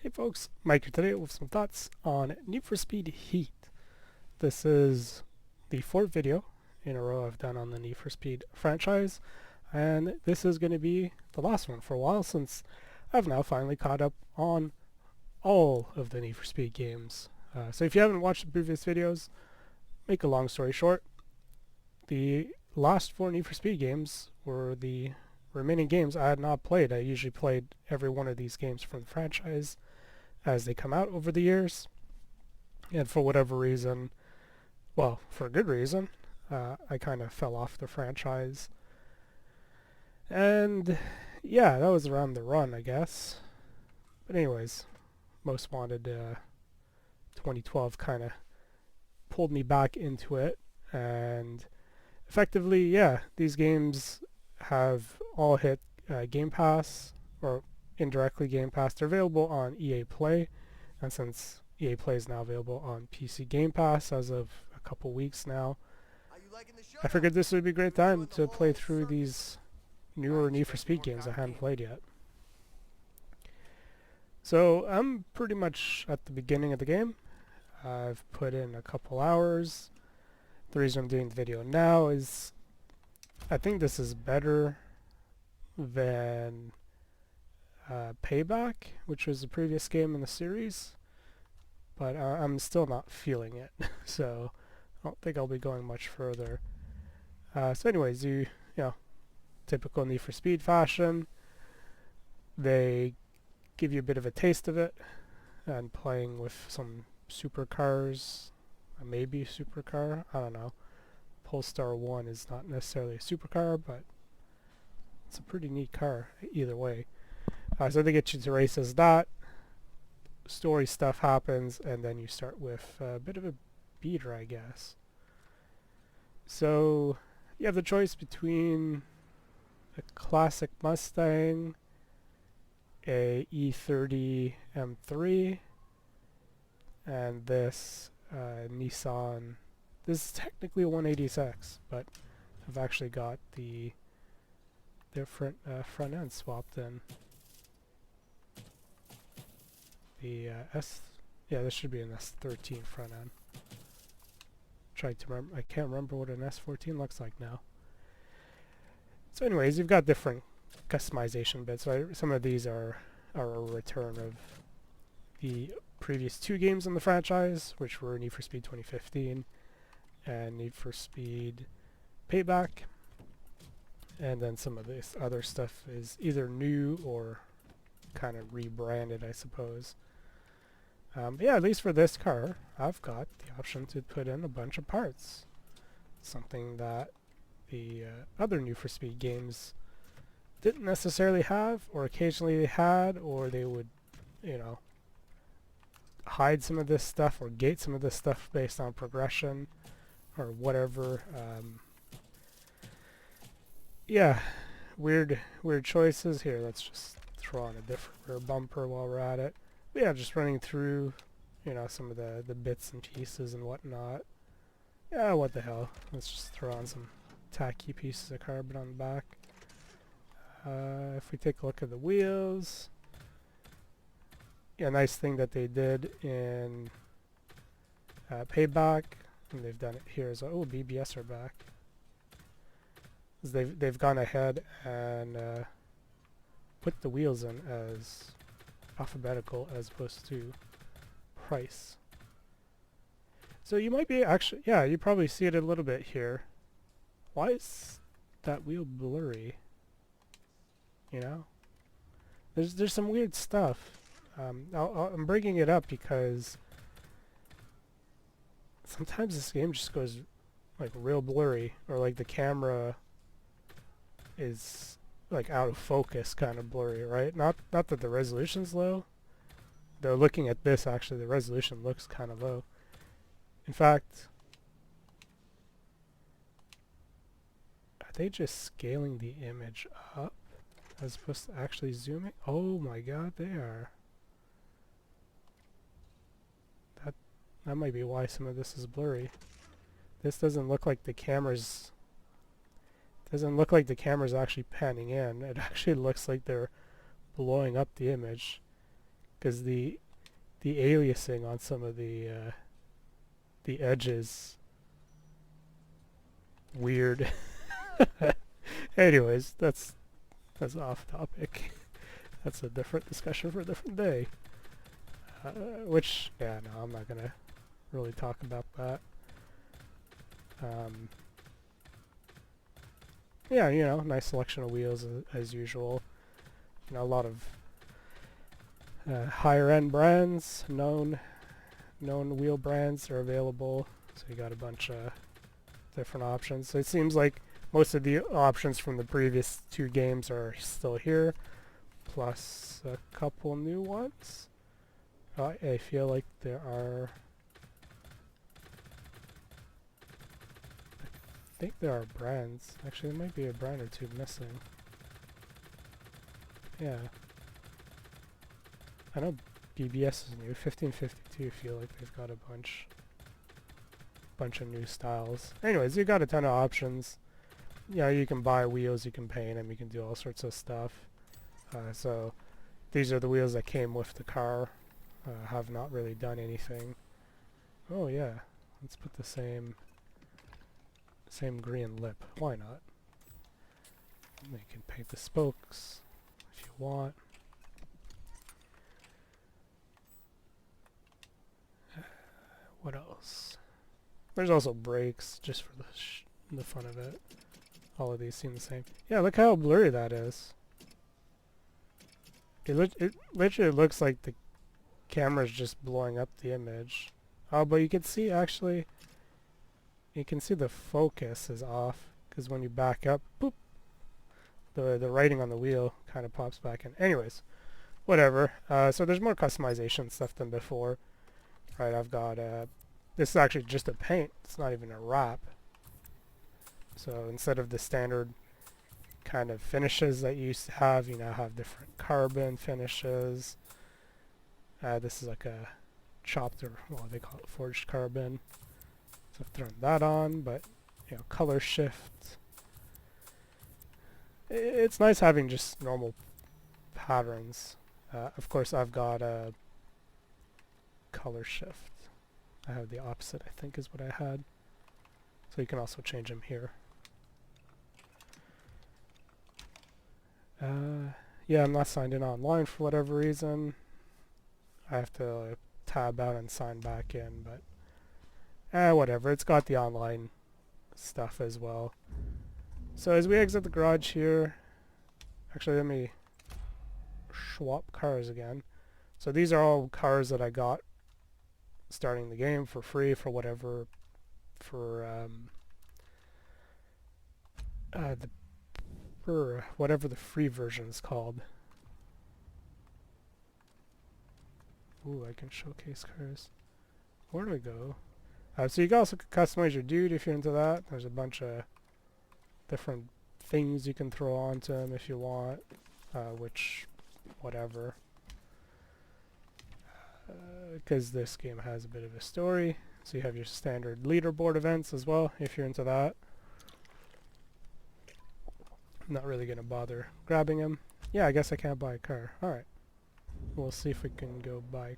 Hey folks, Mike here today with some thoughts on Need for Speed Heat. This is the fourth video in a row I've done on the Need for Speed franchise, and this is going to be the last one for a while since I've now finally caught up on all of the Need for Speed games. So if you haven't watched the previous videos, make a long story short, the last four Need for Speed games were the remaining games I had not played. I usually played every one of these games from the franchise as they come out over the years, and for whatever reason, well, for a good reason, I kind of fell off the franchise. And yeah, that was around the run, I guess. But anyways, Most Wanted 2012 kind of pulled me back into it, and effectively, yeah, these games have all hit Game Pass, or indirectly Game Pass. They're available on EA Play, and since EA Play is now available on PC Game Pass as of a couple weeks now, I figured this would be a great time to play through these newer Need for Speed games I hadn't played yet. So I'm pretty much at the beginning of the game. I've put in a couple hours. The reason I'm doing the video now is I think this is better than Payback, which was the previous game in the series, but I'm still not feeling it, so I don't think I'll be going much further. So anyways, you know, typical Need for Speed fashion, they give you a bit of a taste of it, and playing with some supercars, maybe supercar, I don't know. Polestar 1 is not necessarily a supercar, but it's a pretty neat car either way. So they get you to race as that. Story stuff happens, and then you start with a bit of a beater, I guess. So you have the choice between a classic Mustang, a E30 M3, and this Nissan. This is technically a 180SX, but I've actually got the different front end swapped in. The yeah, this should be an S13 front end. Trying to remember, I can't remember what an S14 looks like now. So anyways, you've got different customization bits, right? Some of these are a return of the previous two games in the franchise, which were Need for Speed 2015 and Need for Speed Payback. And then some of this other stuff is either new or kind of rebranded, I suppose. But yeah, at least for this car, I've got the option to put in a bunch of parts. Something that the other Need for Speed games didn't necessarily have, or occasionally they had, or they would, you know, hide some of this stuff or gate some of this stuff based on progression or whatever. Yeah, weird choices here. Let's just throw on a different rear bumper while we're at it. But yeah, just running through, you know, some of the bits and pieces and whatnot. Yeah, what the hell. Let's just throw on some tacky pieces of carbon on the back. If we take a look at the wheels, yeah, nice thing that they did in Payback, and they've done it here as well. Oh, BBS are back. They've gone ahead and put the wheels in as alphabetical as opposed to price. So you might be actually, yeah, you probably see it a little bit here. Why is that wheel blurry? You know, there's some weird stuff. I'm bringing it up because sometimes this game just goes like real blurry, or like the camera is like out of focus, kind of blurry, right? Not that the resolution's low. Though looking at this, actually, the resolution looks kind of low. In fact, are they just scaling the image up as opposed to actually zooming? Oh my god, they are. That might be why some of this is blurry. This doesn't look like the camera's actually panning in. It actually looks like they're blowing up the image. because the aliasing on some of the edges weird. Anyways, that's off topic. That's a different discussion for a different day. Which, yeah, no, I'm not gonna really talk about that. Yeah, you know, nice selection of wheels as usual. You know, a lot of higher end brands, known wheel brands are available. So you got a bunch of different options. So it seems like most of the options from the previous two games are still here, plus a couple new ones. I feel like there are... I think there are brands. Actually, there might be a brand or two missing. Yeah. I know BBS is new. 1552 feel like they've got a bunch of new styles. Anyways, you got a ton of options. You know, you can buy wheels, you can paint them, you can do all sorts of stuff. So these are the wheels that came with the car. Have not really done anything. Oh yeah, let's put the same green lip. Why not? You can paint the spokes if you want. What else? There's also brakes, just for the fun of it. All of these seem the same. Yeah, look how blurry that is. It literally looks like the camera's just blowing up the image. Oh, but you can see, actually, you can see the focus is off, because when you back up, boop, the writing on the wheel kind of pops back in. Anyways, whatever. So there's more customization stuff than before. Right, I've got this is actually just a paint. It's not even a wrap. So instead of the standard kind of finishes that you used to have, you now have different carbon finishes. This is like a chopped, or well, they call it forged carbon. So I've thrown that on, but you know, color shift. It's nice having just normal patterns. Of course, I've got a color shift. I have the opposite, I think, is what I had. So you can also change them here. Yeah, I'm not signed in online for whatever reason. I have to tab out and sign back in, but whatever. It's got the online stuff as well. So as we exit the garage here, actually let me swap cars again. So these are all cars that I got starting the game for free for whatever, for whatever the free version is called. Ooh, I can showcase cars. Where do I go? So you can also customize your dude if you're into that. There's a bunch of different things you can throw onto them if you want, which, whatever. Because this game has a bit of a story. So you have your standard leaderboard events as well, if you're into that. I'm not really going to bother grabbing them. Yeah, I guess I can't buy a car. Alright. We'll see if we can go buy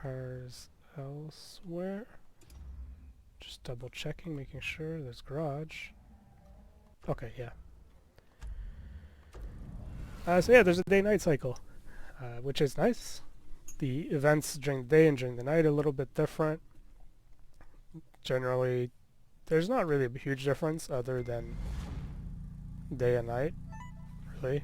cars elsewhere. Just double checking, making sure there's garage. Okay, yeah. So yeah, there's a day-night cycle, which is nice. The events during the day and during the night are a little bit different. Generally, there's not really a huge difference other than day and night, really.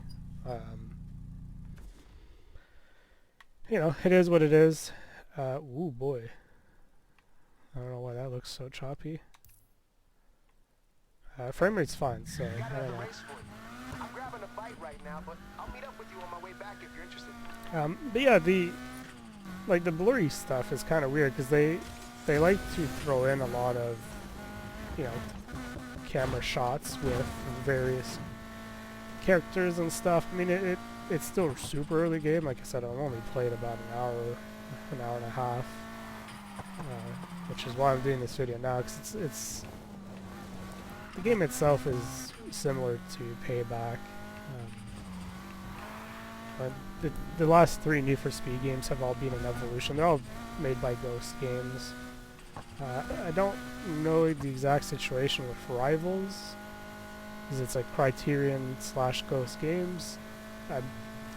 You know, it is what it is. Ooh boy. I don't know why that looks so choppy. Frame rate's fine, so I don't know. I'm grabbing a bite right now, but I'll meet up with you on my way back if you're interested. But yeah, the blurry stuff is kind of weird because they like to throw in a lot of, you know, camera shots with various characters and stuff. I mean, it's still a super early game. Like I said, I've only played about an hour and a half, which is why I'm doing this video now, because it's the game itself is similar to Payback, but the last 3 Need for Speed games have all been an evolution. They're all made by Ghost Games. I don't know the exact situation with Rivals, because it's like Criterion / Ghost Games. I'm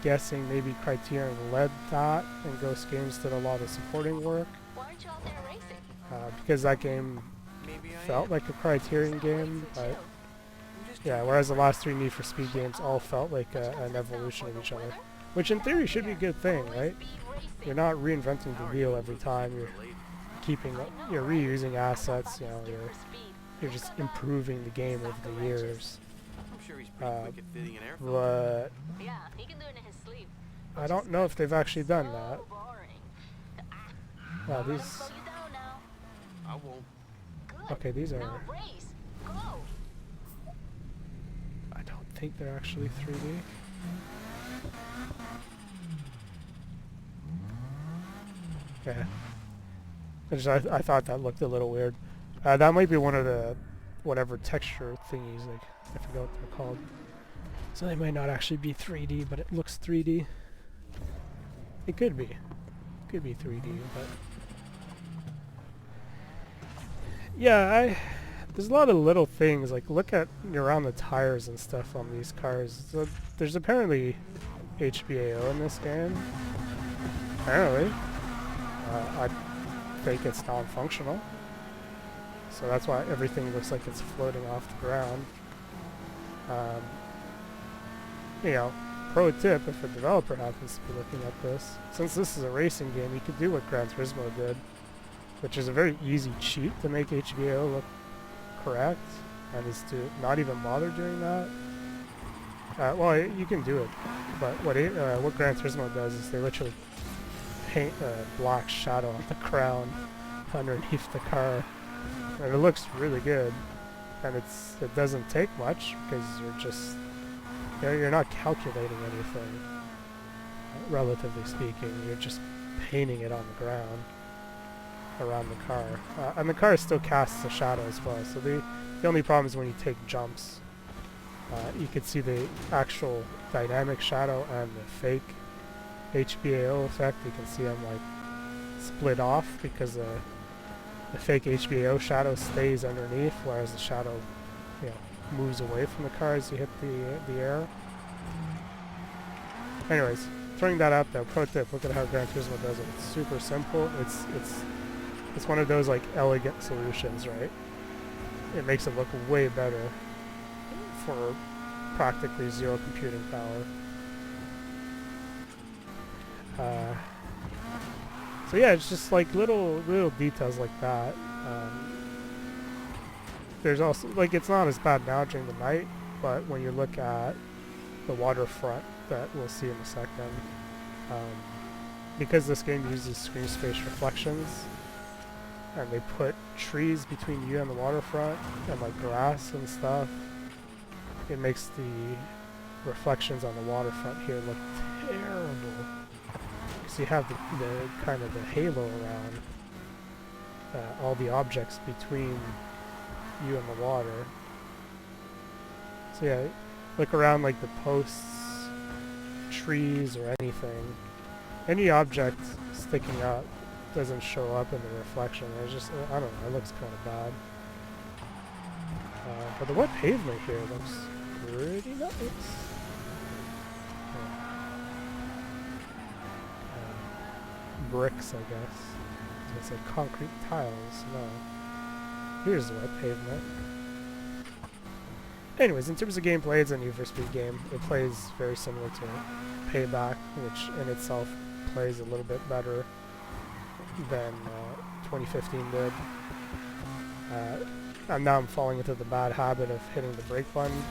guessing maybe Criterion led that, and Ghost Games did a lot of supporting work. Why aren't you out there racing? Because that game Maybe I felt am. like a Criterion game, but yeah, whereas the last 3 Need for Speed games all felt like an evolution of each other, which in theory should be a good thing, right? You're not reinventing the wheel every time. You're reusing assets. You know, you're just improving the game over the years. I'm sure he's pretty quick at fitting an air filter. But Yeah, he can do it in his sleep. I don't know if they've actually done that. So boring. Wow, Let him these. slow you down now. I won't. Good. Okay, these are. Now race. Go. I don't think they're actually 3D. Yeah. I thought that looked a little weird. That might be one of the whatever texture thingies, like I forgot what they're called. So they might not actually be 3D, but it looks 3D. It could be. Could be 3D, but yeah, there's a lot of little things, like look at around the tires and stuff on these cars. So there's apparently HBAO in this game. Apparently. I think it's non-functional. So that's why everything looks like it's floating off the ground. You know, pro tip, if a developer happens to be looking at this, since this is a racing game, you could do what Gran Turismo did, which is a very easy cheat to make HBAO look correct, and is to not even bother doing that. Well, you can do it, but what Gran Turismo does is they literally paint a black shadow on the ground underneath the car, and it looks really good. And it doesn't take much because you're not calculating anything, relatively speaking. You're just painting it on the ground around the car, and the car still casts a shadow as well. So the only problem is when you take jumps, you could see the actual dynamic shadow and the fake HBAO effect. You can see them like split off because the fake HBAO shadow stays underneath, whereas the shadow, you know, moves away from the car as you hit the air. Anyways, throwing that out there, pro tip, look at how Gran Turismo does it. It's super simple. It's one of those like elegant solutions, right? It makes it look way better for practically zero computing power. So yeah, it's just like little details like that. There's also, like, it's not as bad now during the night, but when you look at the waterfront that we'll see in a second, because this game uses screen space reflections, and they put trees between you and the waterfront, and like grass and stuff, it makes the reflections on the waterfront here look terrible. Because you have the kind of the halo around all the objects between you and the water. So yeah, look around like the posts, trees, or anything. Any object sticking up doesn't show up in the reflection. It's just, I don't know, it looks kind of bad. But the wet pavement here looks pretty nice. Bricks, I guess. So it's like concrete tiles. No. Here's the wet pavement. Anyways, in terms of gameplay, it's a Need for Speed game. It plays very similar to Payback, which in itself plays a little bit better than 2015 did. And now I'm falling into the bad habit of hitting the brake button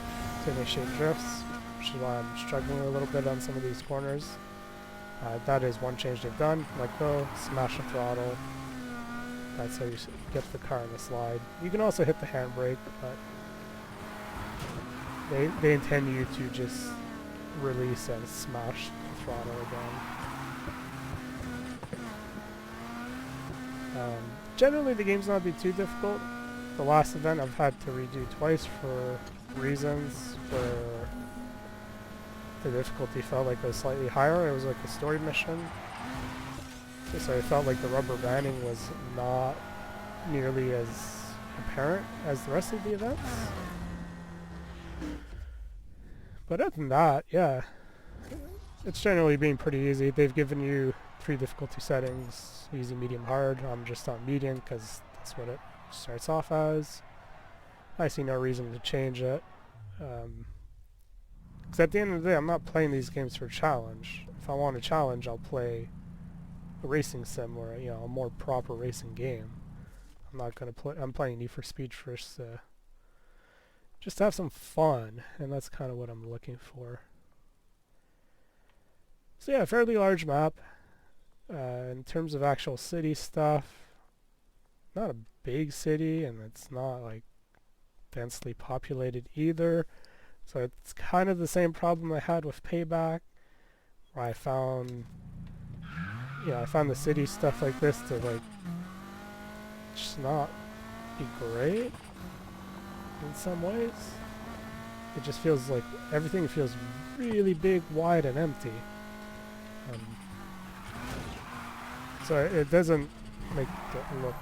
to initiate drifts, which is why I'm struggling a little bit on some of these corners. That is one change they've done. Let go, smash the throttle. That's how you get the car in the slide. You can also hit the handbrake, but they intend you to just release and smash the throttle again. Generally, the game's not be too difficult. The last event I've had to redo twice for reasons where the difficulty felt like it was slightly higher. It was like a story mission. So I felt like the rubber banding was not nearly as apparent as the rest of the events. But other than that, yeah, it's generally been pretty easy. They've given you 3 difficulty settings, easy, medium, hard. I'm just on medium because that's what it starts off as. I see no reason to change it. Because at the end of the day, I'm not playing these games for a challenge. If I want a challenge, I'll play a racing sim or a more proper racing game. I'm not gonna play. I'm playing Need for Speed first, just to have some fun, and that's kind of what I'm looking for. So yeah, fairly large map. In terms of actual city stuff, not a big city, and it's not like densely populated either. So it's kind of the same problem I had with Payback, where I found the city stuff like this to like just not be great in some ways. It just feels like everything feels really big, wide, and empty. So it doesn't make it look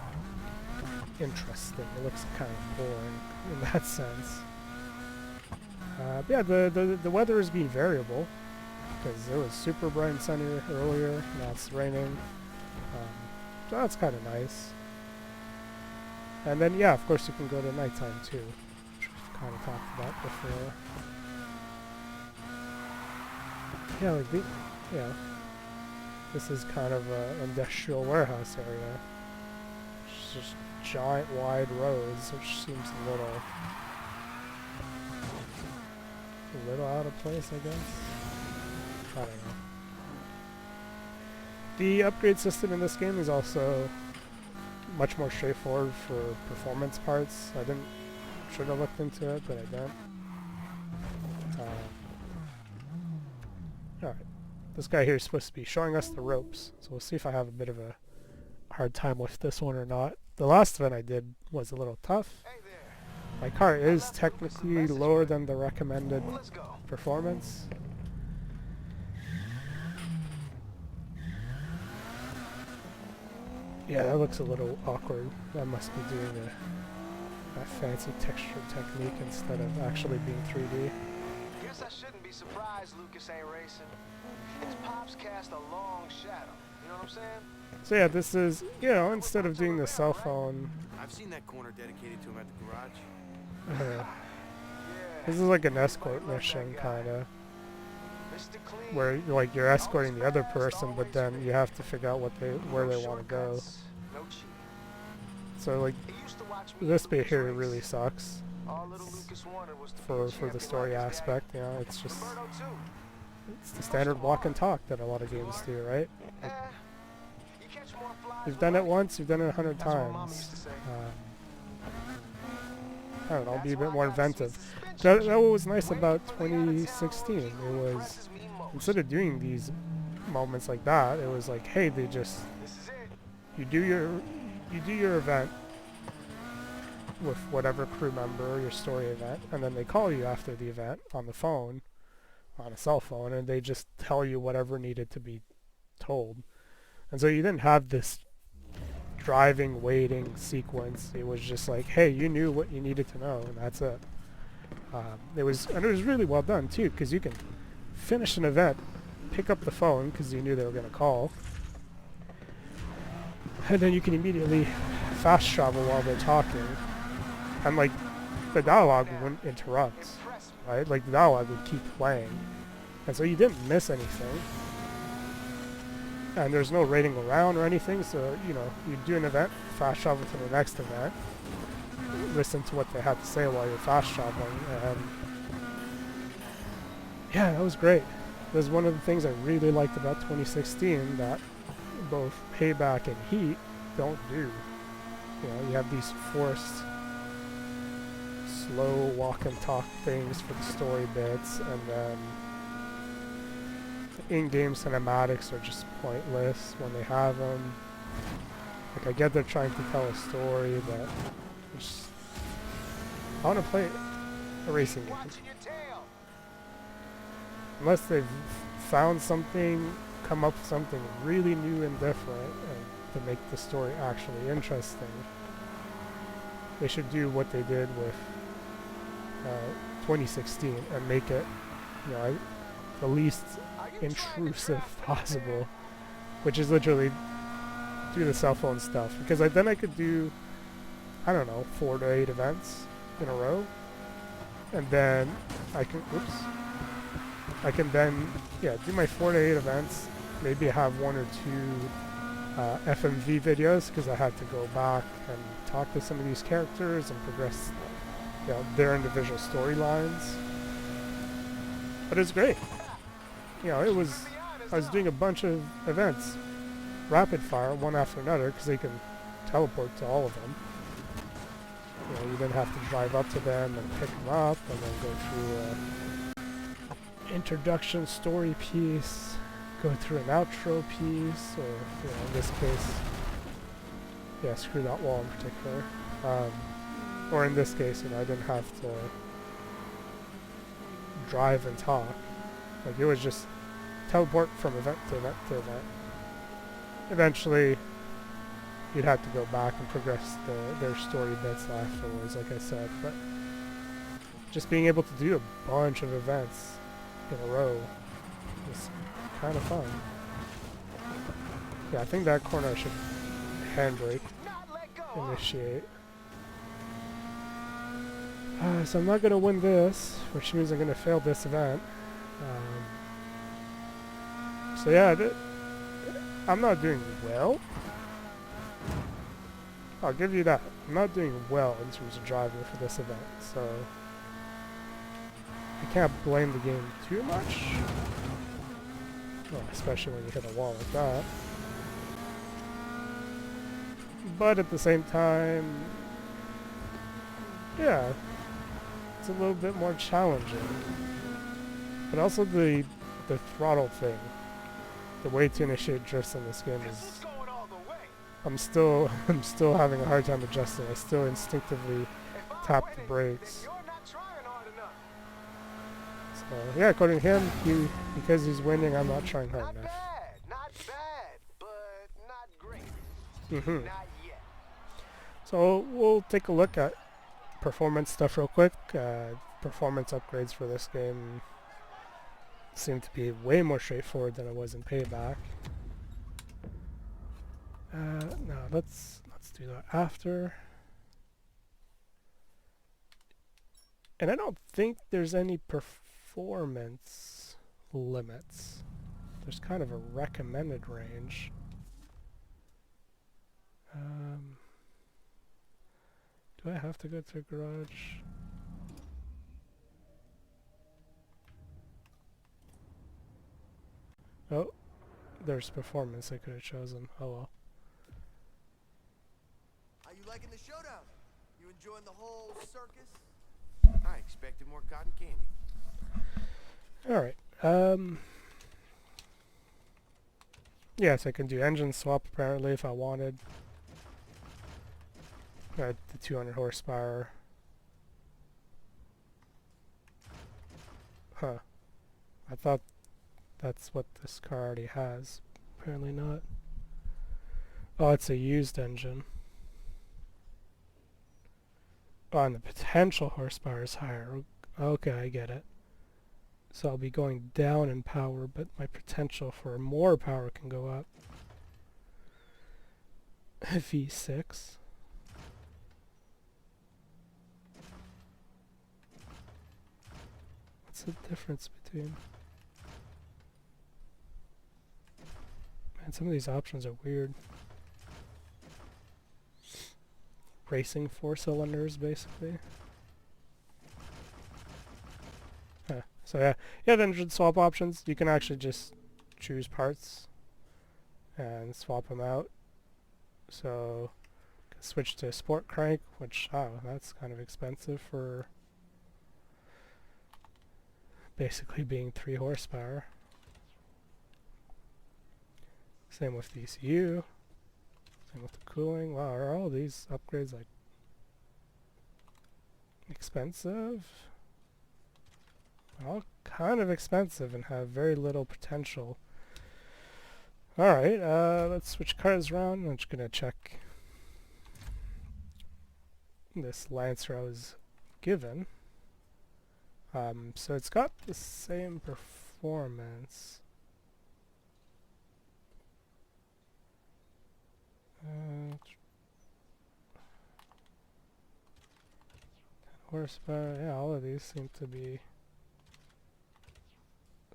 interesting. It looks kind of boring in that sense. But yeah, the weather has been variable because it was super bright and sunny earlier. Now it's raining, so that's kind of nice. And then yeah, of course you can go to nighttime too, which we've kind of talked about before. Yeah, like this is kind of an industrial warehouse area. It's just giant wide roads, which seems a little out of place, I guess. I don't know. The upgrade system in this game is also much more straightforward for performance parts. Should have looked into it, but I didn't. Alright. This guy here is supposed to be showing us the ropes, so we'll see if I have a bit of a hard time with this one or not. The last event I did was a little tough. My car is technically lower than the recommended performance. Yeah, that looks a little awkward. That must be doing a fancy texture technique instead of actually being 3D. Guess I shouldn't be surprised Lucas ain't racing. His pops cast a long shadow. You know what I'm saying? So yeah, this is, instead of doing the cell phone, I've seen that corner dedicated to him at the garage. this is like an escort mission, kinda, where like you're escorting the other person, but then you have to figure out where they want to go. So like this bit here really sucks for the story aspect. It's just the standard walk and talk that a lot of games do, right? You've done it once, you've done it 100 times. I don't know, be a bit more inventive. That what was nice about 2016. It was, instead of doing these moments like that, it was like, hey, you do your event with whatever crew member, your story event, and then they call you after the event on the phone, on a cell phone, and they just tell you whatever needed to be told. And so you didn't have this driving, waiting sequence. It was just like, hey, you knew what you needed to know, and that's it. It was really well done too, because you can finish an event, pick up the phone because you knew they were going to call, and then you can immediately fast travel while they're talking, and like the dialogue wouldn't interrupt, right? Like the dialogue would keep playing, and so you didn't miss anything. And there's no raiding around or anything, so you do an event, fast travel to the next event, listen to what they had to say while you're fast traveling, and yeah, that was great. That was one of the things I really liked about 2016 that both Payback and Heat don't do. You have these forced, slow walk and talk things for the story bits, and then in-game cinematics are just pointless when they have them. Like, I get they're trying to tell a story, but I want to play a racing game. unless they've found something, come up with something really new and different and to make the story actually interesting, they should do what they did with 2016 and make it, you know, the least intrusive possible, which is literally do the cell phone stuff, because then I could do, I don't know, 4 to 8 events in a row, and then I can then, yeah, do my 4 to 8 events, maybe have 1 or 2 FMV videos, because I had to go back and talk to some of these characters and progress, you know, their individual storylines. But it's great. You know, I was doing a bunch of events, rapid fire, one after another, because they can teleport to all of them. You know, you then have to drive up to them and pick them up, and then go through introduction story piece, go through an outro piece, or, you know, in this case, yeah, screw that wall in particular. Or in this case, you know, I didn't have to drive and talk. Like, it was just teleport from event to event to event. Eventually, you'd have to go back and progress their story bits afterwards, like I said, but just being able to do a bunch of events in a row was kind of fun. Yeah, I think that corner I should handbrake, initiate. So I'm not going to win this, which means I'm going to fail this event. So yeah, I'm not doing well. I'll give you that. I'm not doing well in terms of driving for this event, so I can't blame the game too much. Well, especially when you hit a wall like that. But at the same time, yeah, it's a little bit more challenging. But also the throttle thing, the way to initiate drifts in this game is, I'm still having a hard time adjusting. I still instinctively tap the brakes. So yeah, according to him, because he's winning, I'm not trying hard enough. Not bad, but not great. Not yet. So we'll take a look at performance stuff real quick. Performance upgrades for this game seem to be way more straightforward than it was in Payback. No, let's do that after. And I don't think there's any performance limits. There's kind of a recommended range. Do I have to go to a garage? Oh, there's performance I could have chosen. Oh well. How you liking the showdown? You enjoying the whole circus? I expected more cotton candy. Alright. Yes, I can do engine swap apparently if I wanted. The 200 horsepower. Huh. I thought that's what this car already has. Apparently not. Oh, it's a used engine. Oh, and the potential horsepower is higher. Okay, I get it. So I'll be going down in power, but my potential for more power can go up. V6. What's the difference between... Man, some of these options are weird. Racing 4 cylinders, basically. Huh. So yeah, the engine swap options, you can actually just choose parts and swap them out. So, switch to sport crank, which, oh, that's kind of expensive for basically being 3 horsepower. Same with the ECU. Same with the cooling. Wow, are all these upgrades like expensive? I'll kind of expensive and have very little potential. Alright, let's switch cars around. I'm just gonna check this Lancer I was given. So it's got the same performance. 10 horsepower. Yeah, all of these seem to be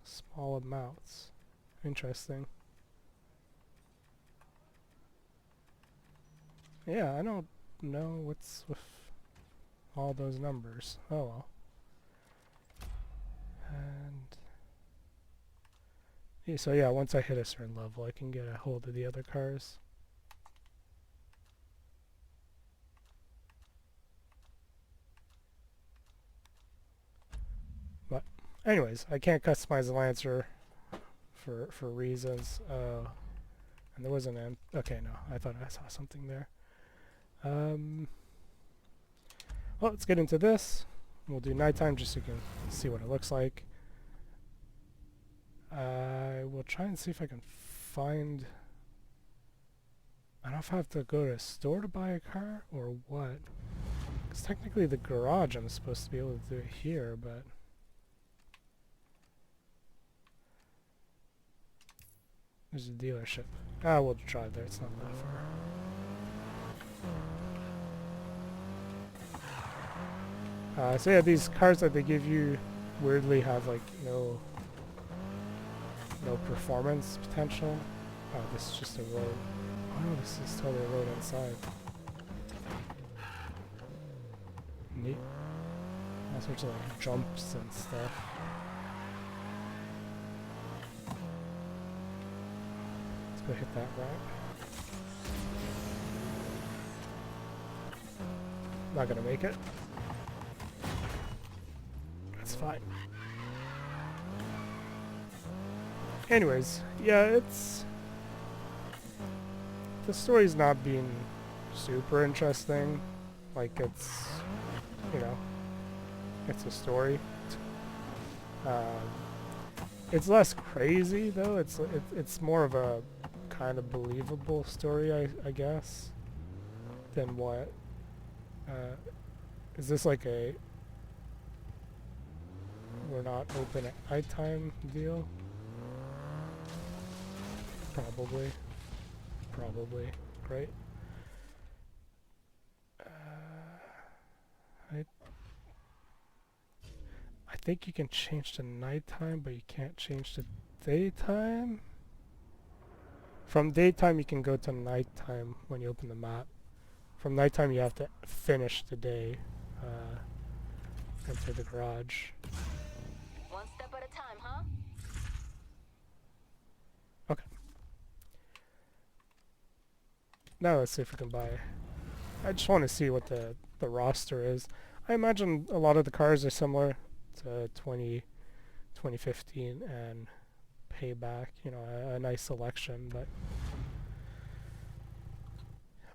small amounts. Interesting. Yeah, I don't know what's with all those numbers. Oh well. And yeah, so yeah, once I hit a certain level, I can get a hold of the other cars. But anyways, I can't customize the Lancer for reasons. And there wasn't an... Okay, no, I thought I saw something there. Well, let's get into this. We'll do nighttime just so you can see what it looks like. I will try and see if I can find... I don't know if I have to go to a store to buy a car or what. Because technically the garage I'm supposed to be able to do it here, but... There's a dealership. We'll drive there, it's not that far. So yeah, these cars that they give you weirdly have like no performance potential. Oh, this is just a road. Oh no, this is totally a road inside. Neat. All sorts of like jumps and stuff. Let's go hit that ramp. Not gonna make it. That's fine. Anyways, yeah, it's... The story's not being super interesting. Like, it's... You know, it's a story. It's less crazy, though. It's more of a kind of believable story, I guess, than what... is this like a... We're not open at nighttime deal? Probably. Probably. Great. I think you can change to nighttime, but you can't change to daytime? From daytime you can go to nighttime when you open the map. From nighttime you have to finish the day. Enter the garage. One step at a time, huh? Okay. Now let's see if we can buy... I just want to see what the roster is. I imagine a lot of the cars are similar to 2015 and Payback. You know, a nice selection, but...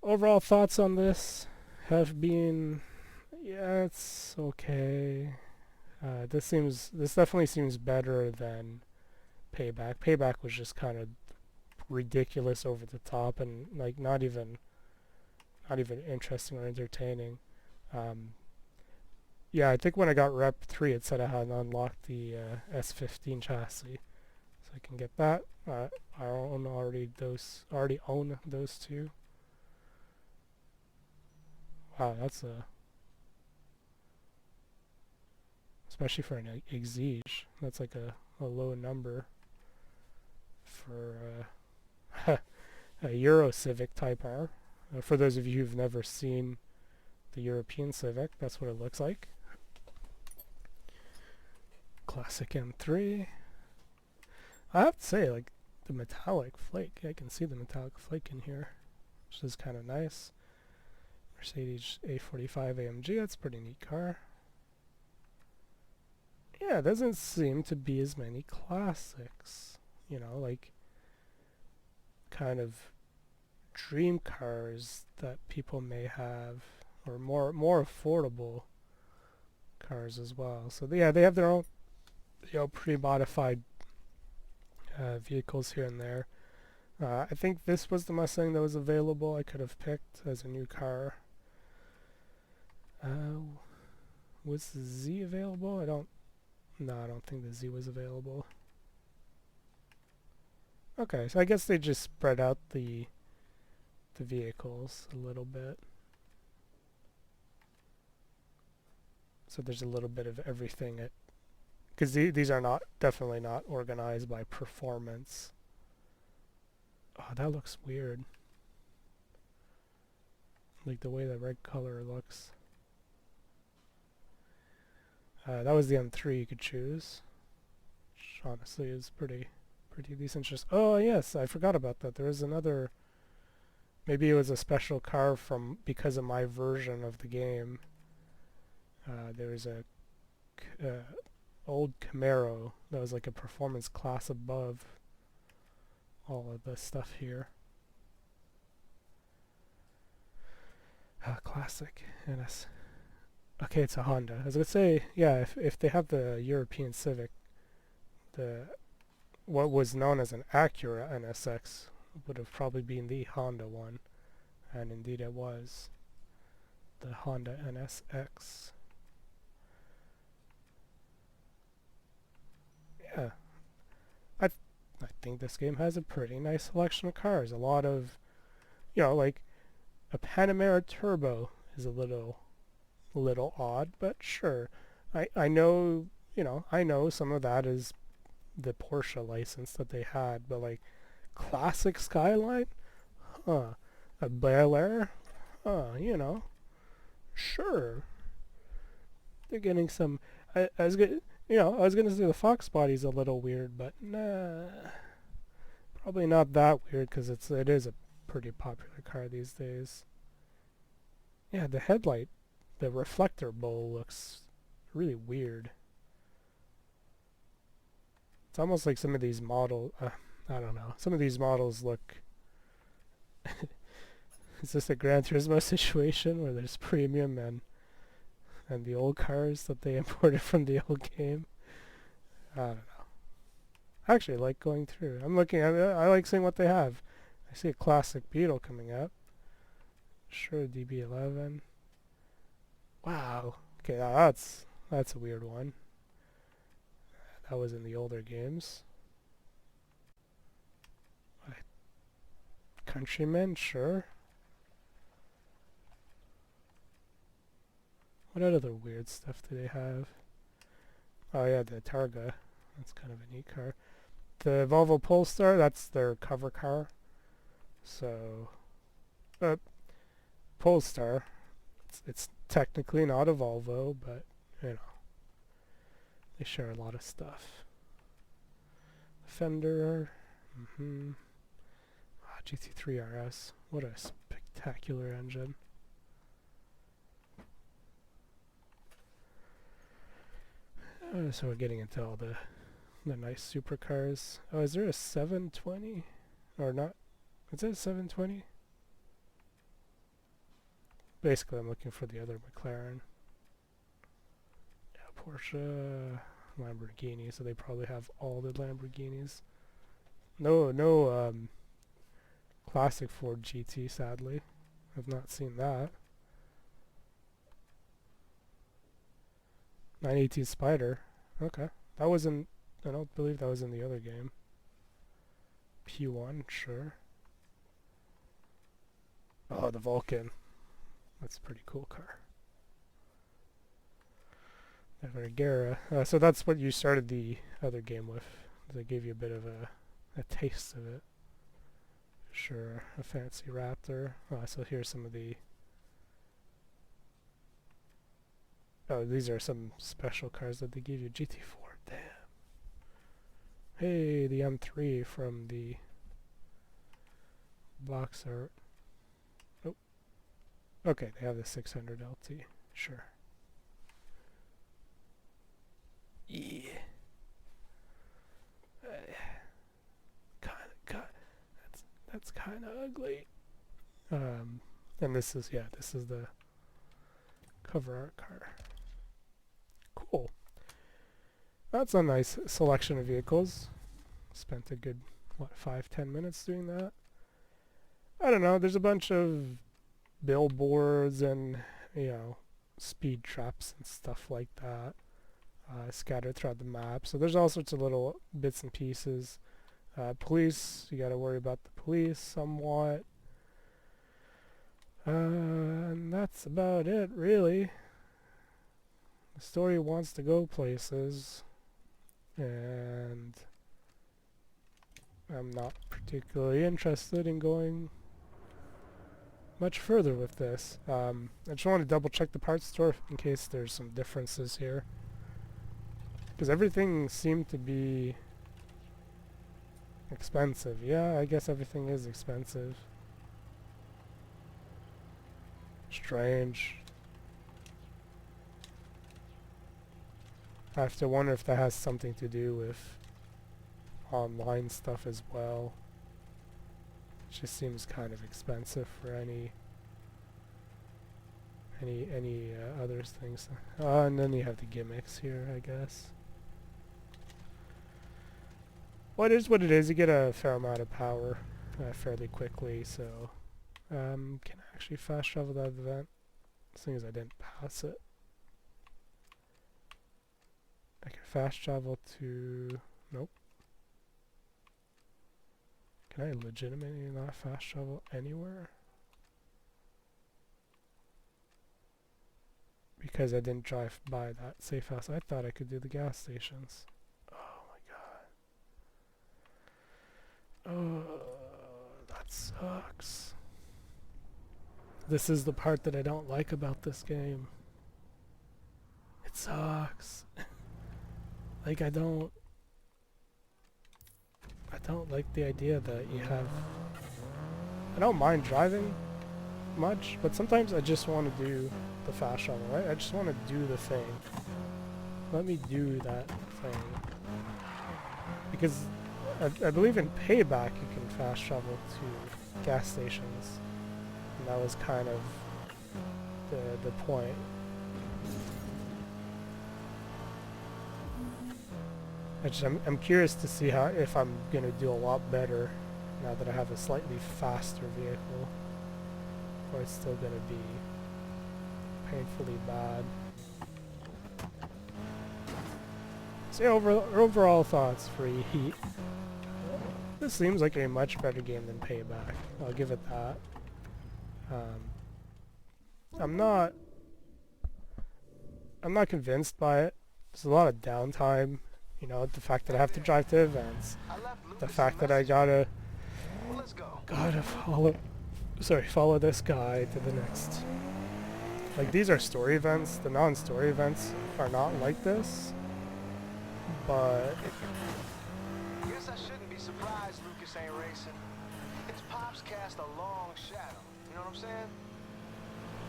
Overall thoughts on this have been... Yeah, it's okay. This definitely seems better than Payback. Payback was just kind of ridiculous, over the top, and like not even interesting or entertaining. Yeah, I think when I got Rep 3 it said I had unlocked the S15 chassis, so I can get that. I already own those two. Wow, that's a... Especially for an Exige, that's like a low number for a Euro Civic Type R. For those of you who've never seen the European Civic, that's what it looks like. Classic M3. I have to say, like, the metallic flake, I can see the metallic flake in here, which is kind of nice. Mercedes A45 AMG, that's a pretty neat car. Yeah, it doesn't seem to be as many classics, you know, like kind of dream cars that people may have, or more affordable cars as well. So yeah, they have their own pre-modified vehicles here and there. I think this was the Mustang that was available. I could have picked as a new car. Was the Z available? I don't think the Z was available. Okay, so I guess they just spread out the vehicles a little bit. So there's a little bit of everything because these are definitely not organized by performance. Oh, that looks weird. Like the way the red color looks. That was the M3 you could choose, which honestly is pretty decent. Just oh yes, I forgot about that. There is another. Maybe it was a special car because of my version of the game. There was a old Camaro that was like a performance class above all of the stuff here. Classic NS. Okay, it's a Honda. I was gonna say, yeah, if they have the European Civic, what was known as an Acura NSX would have probably been the Honda one, and indeed it was the Honda NSX. Yeah, I think this game has a pretty nice selection of cars. A lot of, like a Panamera Turbo is a little odd, but sure. I know, I know some of that is the Porsche license that they had, but like classic Skyline, a Bel Air, sure. They're getting some. I was gonna, I was gonna say the Fox body's a little weird, but nah, probably not that weird because it is a pretty popular car these days. Yeah, the reflector bowl looks really weird. It's almost like some of these models, I don't know, some of these models look, is this a Gran Turismo situation where there's premium and the old cars that they imported from the old game? I don't know. I actually like going through. I'm looking at it, I like seeing what they have. I see a classic Beetle coming up. Sure, DB11. Wow. Okay, now that's a weird one. That was in the older games. Countrymen, sure. What other weird stuff do they have? Oh yeah, the Targa. That's kind of a neat car. The Volvo Polestar, that's their cover car. So, Polestar. It's technically not a Volvo, but they share a lot of stuff. Fender, GT3 RS. What a spectacular engine. So we're getting into all the nice supercars. Oh, is there a 720? Or not? Is it a 720? Basically, I'm looking for the other McLaren. Yeah, Porsche, Lamborghini, so they probably have all the Lamborghinis. No classic Ford GT, sadly. I've not seen that. 918 Spider. Okay. That wasn't... I don't believe that was in the other game. P1, sure. Oh, the Vulcan. That's a pretty cool car. The Vergara. So that's what you started the other game with. They gave you a bit of a taste of it. Sure, a fancy Raptor. So here's some of the... Oh, these are some special cars that they give you. GT4, damn. Hey, the M3 from the box art. Oh. Okay, they have the 600 LT. Sure. Yeah. That's kind of ugly. And this is the cover art car. Cool. That's a nice selection of vehicles. Spent a good, what, 5-10 minutes doing that. I don't know, there's a bunch of billboards and, you know, speed traps and stuff like that scattered throughout the map. So there's all sorts of little bits and pieces. Police, you gotta worry about the police somewhat. And that's about it, really. The story wants to go places, and I'm not particularly interested in going much further with this. I just want to double check the parts store in case there's some differences here, because everything seemed to be expensive. Yeah, I guess everything is expensive. Strange. I have to wonder if that has something to do with online stuff as well. It just seems kind of expensive for any other things. And then you have the gimmicks here, I guess. Well, it is what it is. You get a fair amount of power fairly quickly, so can I actually fast travel that event? As long as I didn't pass it. I can fast travel to... Nope. Can I legitimately not fast travel anywhere? Because I didn't drive by that safe house. I thought I could do the gas stations. Oh my god. Oh, that sucks. This is the part that I don't like about this game. It sucks. Like, I don't like the idea that you have... I don't mind driving much, but sometimes I just want to do the fast travel, right? I just want to do the thing. Let me do that thing. Because I believe in Payback you can fast travel to gas stations. And that was kind of the point. I'm curious to see if I'm gonna do a lot better now that I have a slightly faster vehicle, or it's still gonna be painfully bad. So yeah, overall thoughts for Heat. This seems like a much better game than Payback. I'll give it that. I'm not convinced by it. There's a lot of downtime. You know, the fact that I have to drive to events, the fact that I gotta follow this guy to the next. Like, these are story events. The non-story events are not like this, but Guess I shouldn't be surprised Lucas ain't racing. His pops cast a long shadow. You know what I'm saying?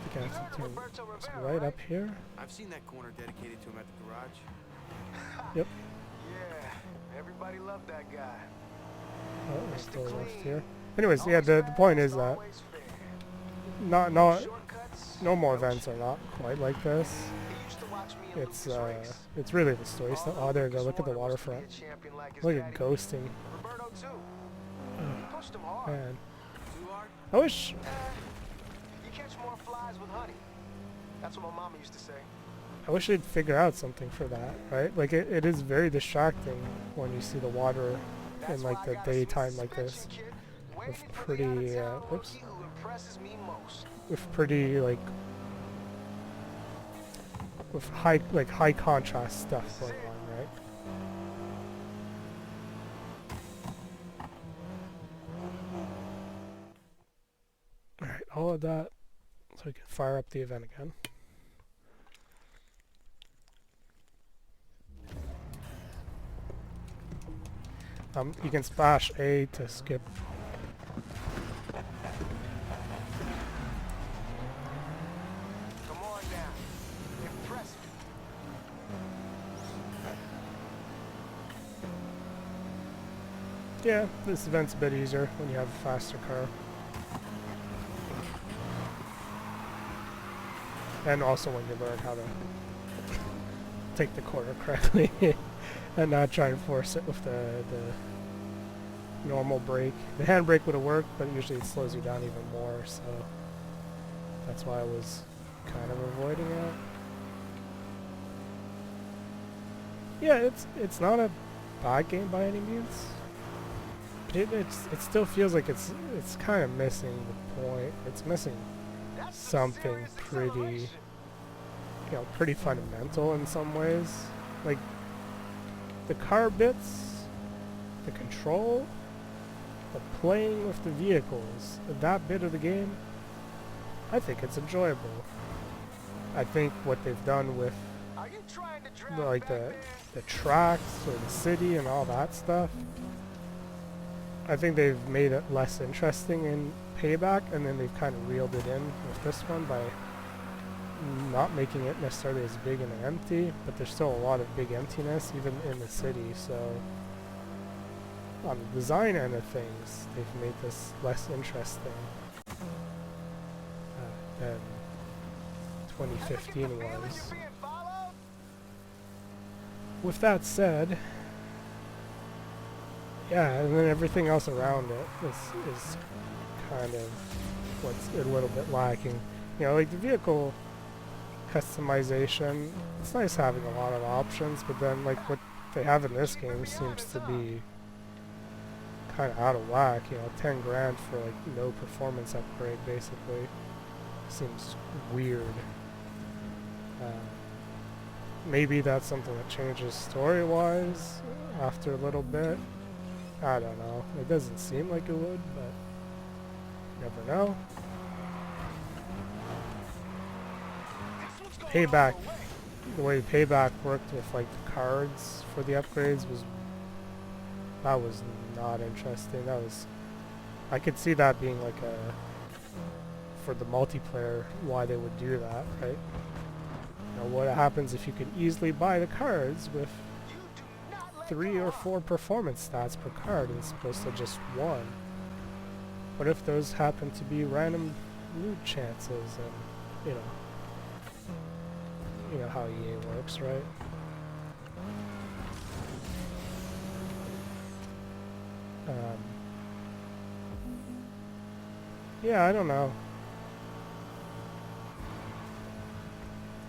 I think I have to do it's right up here. I've seen that corner dedicated to him at the garage. Yep. Yeah, everybody loved that guy. Oh, let's go left here. Anyways, yeah, the point is that no more events are not quite like this. It's really the story stuff. Oh, there you go. Look at the waterfront. Look at ghosting. Man, I wish. You catch more flies with honey. That's what my mama used to say. I wish they'd figure out something for that, right? Like, it is very distracting when you see the water in, like, the daytime like this. With pretty, with pretty, like, with high contrast stuff going on, right? Alright, all of that, so we can fire up the event again. You can splash A to skip. Come on now. Impressive. Yeah, this event's a bit easier when you have a faster car. And also when you learn how to take the corner correctly. and not try and force it with the normal brake. The handbrake would have worked, but usually it slows you down even more, so that's why I was kind of avoiding it. Yeah, it's not a bad game by any means. It still feels like it's kind of missing the point. It's missing That's some something serious pretty, acceleration. pretty fundamental in some ways. Like the car bits, the control, the playing with the vehicles, that bit of the game, I think it's enjoyable. I think what they've done with Are you trying to drive like back the tracks or the city and all that stuff, I think they've made it less interesting in Payback, and then they've kind of reeled it in with this one by not making it necessarily as big and empty, but there's still a lot of big emptiness even in the city, so on the design end of things, they've made this less interesting than 2015 Ever get the feeling was. you're being followed? With that said, yeah, and then everything else around it is kind of what's a little bit lacking. Like the vehicle customization, it's nice having a lot of options, but then like what they have in this game seems to be kind of out of whack. 10 grand for like no performance upgrade basically seems weird. Maybe that's something that changes story-wise after a little bit. I don't know. It doesn't seem like it would, but you never know. This one's going Payback, all the way. the way Payback worked with like the cards for the upgrades that was not interesting. I could see that being like for the multiplayer, why they would do that, right? What happens if you could easily buy the cards with You do not let 3 go or of. 4 performance stats per card as opposed to just 1? What if those happen to be random loot chances and, you know how EA works, right? Yeah, I don't know.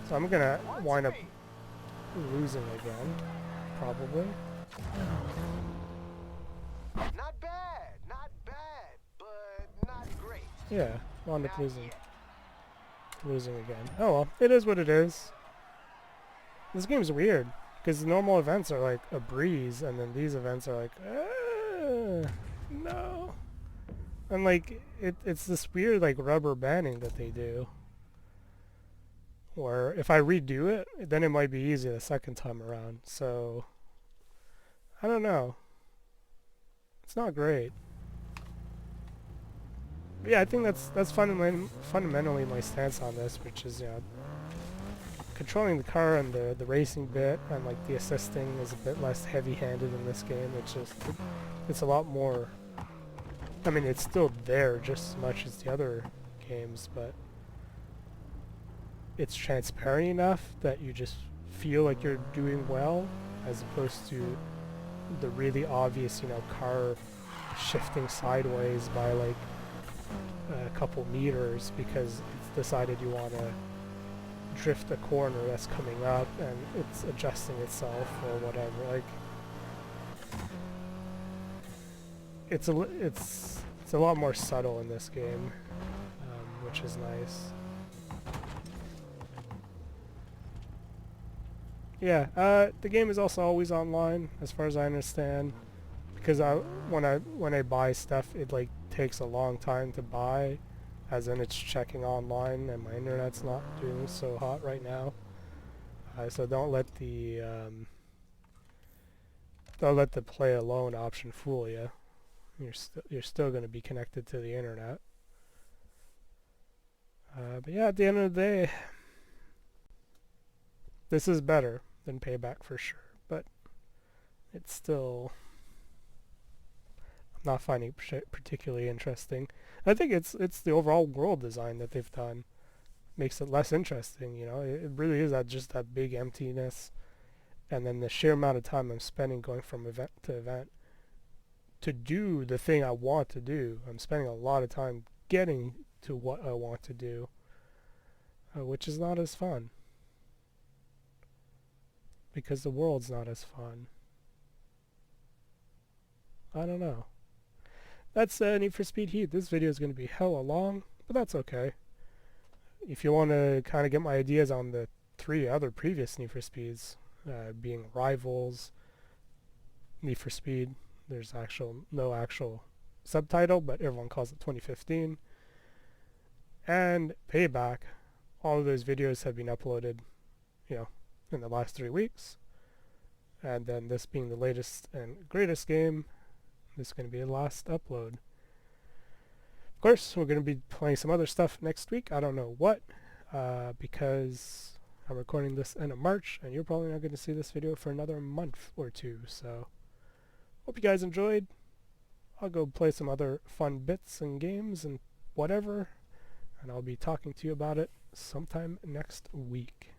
So I'm gonna wind up losing again, probably. Not bad, but not great. Yeah, wind up Not losing. yet. Losing again. Oh well, it is what it is. This game's weird, because the normal events are like a breeze, and then these events are like, no. And like, it's this weird like rubber banding that they do. Or if I redo it, then it might be easy the second time around. So, I don't know. It's not great. But yeah, I think that's fundamentally my stance on this, which is, controlling the car and the racing bit and like the assisting is a bit less heavy-handed in this game. It's a lot more. I mean, it's still there just as much as the other games, but it's transparent enough that you just feel like you're doing well, as opposed to the really obvious, car shifting sideways by like a couple meters because it's decided you want to drift a corner that's coming up and it's adjusting itself or whatever. Like, it's a lot more subtle in this game, which is nice. Yeah, the game is also always online, as far as I understand, because when I buy stuff, it like takes a long time to buy, as in it's checking online, and my internet's not doing so hot right now. So don't let the play alone option fool you. You're still going to be connected to the internet. But yeah, at the end of the day, this is better than Payback for sure, but it's still, I'm not finding it particularly interesting. I think it's the overall world design that they've done makes it less interesting. It really is just that big emptiness, and then the sheer amount of time I'm spending going from event to event to do the thing I want to do. I'm spending a lot of time getting to what I want to do, which is not as fun. Because the world's not as fun. I don't know. That's Need for Speed Heat. This video is going to be hella long, but that's okay. If you want to kind of get my ideas on the 3 other previous Need for Speeds, being Rivals, Need for Speed, there's no actual subtitle, but everyone calls it 2015, and Payback. All of those videos have been uploaded, in the last 3 weeks. And then this being the latest and greatest game, this is going to be the last upload. Of course, we're going to be playing some other stuff next week. I don't know what, because I'm recording this end of March, and you're probably not going to see this video for another month or 2. So, hope you guys enjoyed. I'll go play some other fun bits and games and whatever, and I'll be talking to you about it sometime next week.